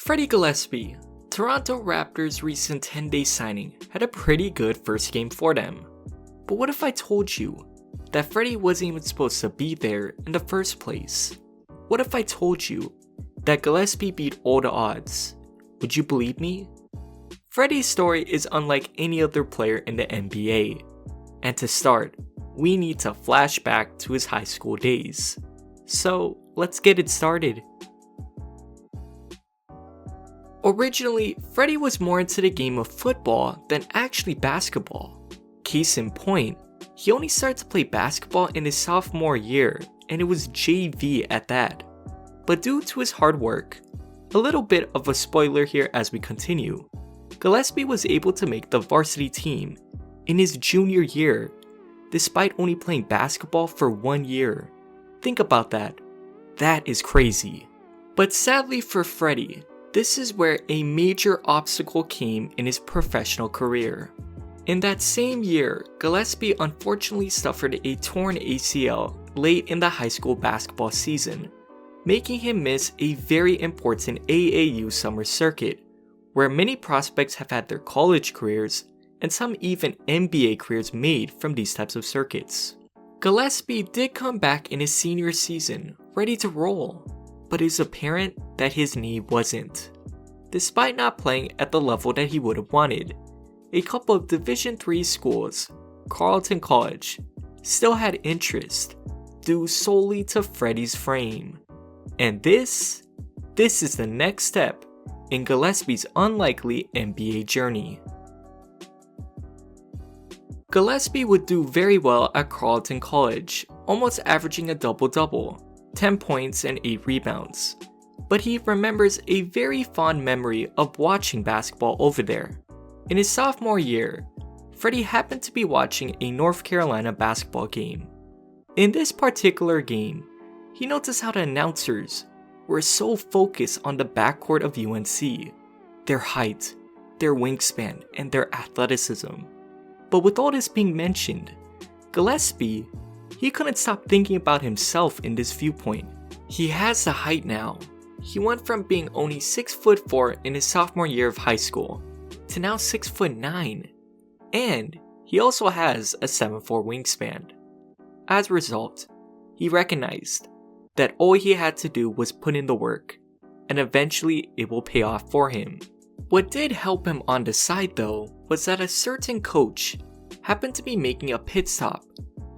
Freddie Gillespie, Toronto Raptors' recent 10-day signing, had a pretty good first game for them. But what if I told you that Freddie wasn't even supposed to be there in the first place? What if I told you that Gillespie beat all the odds? Would you believe me? Freddie's story is unlike any other player in the NBA. And to start, we need to flash back to his high school days. So let's get it started. Originally, Freddie was more into the game of football than actually basketball. Case in point, he only started to play basketball in his sophomore year, and it was JV at that. But due to his hard work, a little bit of a spoiler here as we continue, Gillespie was able to make the varsity team in his junior year, despite only playing basketball for 1 year. Think about that. That is crazy. But sadly for Freddie, this is where a major obstacle came in his professional career. In that same year, Gillespie unfortunately suffered a torn ACL late in the high school basketball season, making him miss a very important AAU summer circuit, where many prospects have had their college careers and some even NBA careers made from these types of circuits. Gillespie did come back in his senior season, ready to roll, but it is apparent that his knee wasn't. Despite not playing at the level that he would have wanted, a couple of Division III schools, Carleton College, still had interest due solely to Freddie's frame. And this is the next step in Gillespie's unlikely NBA journey. Gillespie would do very well at Carleton College, almost averaging a double-double, 10 points and 8 rebounds. But he remembers a very fond memory of watching basketball over there. In his sophomore year, Freddie happened to be watching a North Carolina basketball game. In this particular game, he noticed how the announcers were so focused on the backcourt of UNC, their height, their wingspan, and their athleticism. But with all this being mentioned, Gillespie, he couldn't stop thinking about himself in this viewpoint. He has the height now. He went from being only 6'4" in his sophomore year of high school to now 6'9", and he also has a 7'4" wingspan. As a result, he recognized that all he had to do was put in the work, and eventually it will pay off for him. What did help him on the side though was that a certain coach happened to be making a pit stop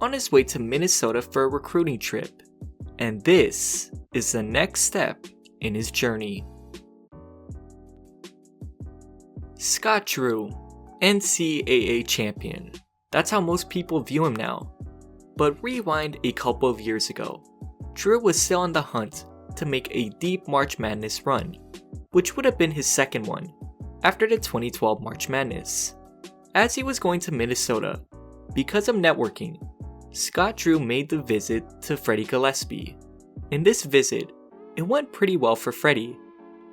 on his way to Minnesota for a recruiting trip, and this is the next step in his journey. Scott Drew, NCAA champion. That's how most people view him now. But rewind a couple of years ago, Drew was still on the hunt to make a deep March Madness run, which would have been his second one after the 2012 March Madness. As he was going to Minnesota, because of networking, Scott Drew made the visit to Freddie Gillespie. In this visit, it went pretty well for Freddie.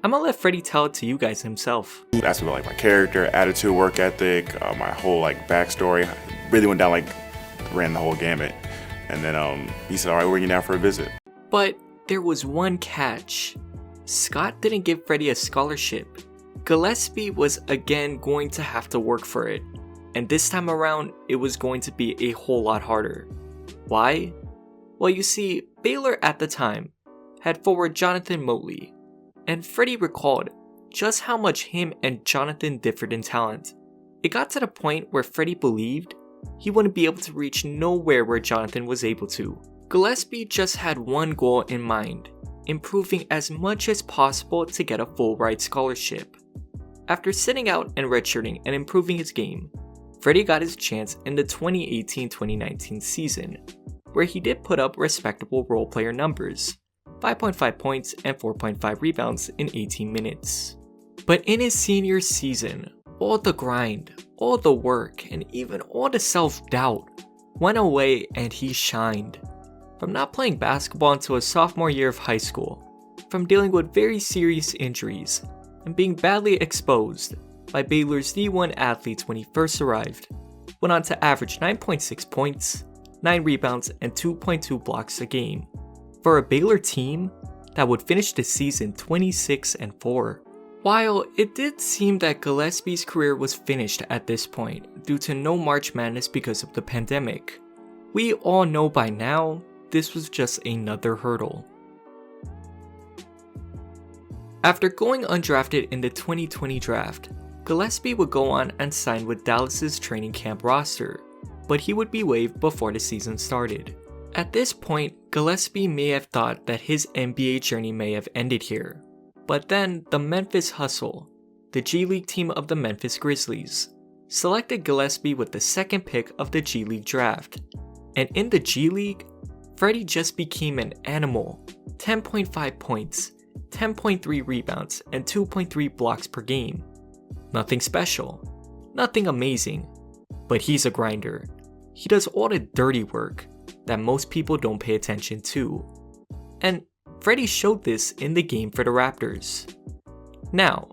I'm gonna let Freddie tell it to you guys himself. Asked me about my character, attitude, work ethic, my whole backstory. Really went down ran the whole gamut. And then he said, "All right, we're going down for a visit." But there was one catch. Scott didn't give Freddie a scholarship. Gillespie was again going to have to work for it. And this time around, it was going to be a whole lot harder. Why? Well, you see, Baylor at the time had forward Jonathan Motley, and Freddie recalled just how much him and Jonathan differed in talent. It got to the point where Freddie believed he wouldn't be able to reach nowhere where Jonathan was able to. Gillespie just had one goal in mind, improving as much as possible to get a full ride scholarship. After sitting out and redshirting and improving his game, Freddie got his chance in the 2018-2019 season, where he did put up respectable role player numbers, 5.5 points and 4.5 rebounds in 18 minutes. But in his senior season, all the grind, all the work, and even all the self-doubt went away and he shined. From not playing basketball until his sophomore year of high school, from dealing with very serious injuries, and being badly exposed by Baylor's D1 athletes when he first arrived, went on to average 9.6 points, 9 rebounds, and 2.2 blocks a game, for a Baylor team that would finish the season 26-4. While it did seem that Gillespie's career was finished at this point due to no March Madness because of the pandemic, we all know by now this was just another hurdle. After going undrafted in the 2020 draft, Gillespie would go on and sign with Dallas's training camp roster, but he would be waived before the season started. At this point, Gillespie may have thought that his NBA journey may have ended here, but then the Memphis Hustle, the G League team of the Memphis Grizzlies, selected Gillespie with the second pick of the G League draft. And in the G League, Freddie just became an animal. 10.5 points, 10.3 rebounds, and 2.3 blocks per game. Nothing special, nothing amazing, but he's a grinder. He does all the dirty work that most people don't pay attention to. And Freddie showed this in the game for the Raptors. Now,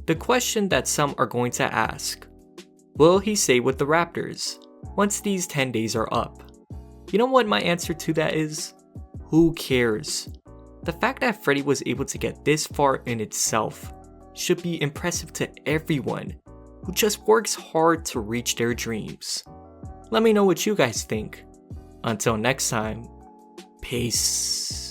the question that some are going to ask, will he stay with the Raptors once these 10 days are up? You know what my answer to that is? Who cares? The fact that Freddie was able to get this far in itself should be impressive to everyone who just works hard to reach their dreams. Let me know what you guys think. Until next time, peace.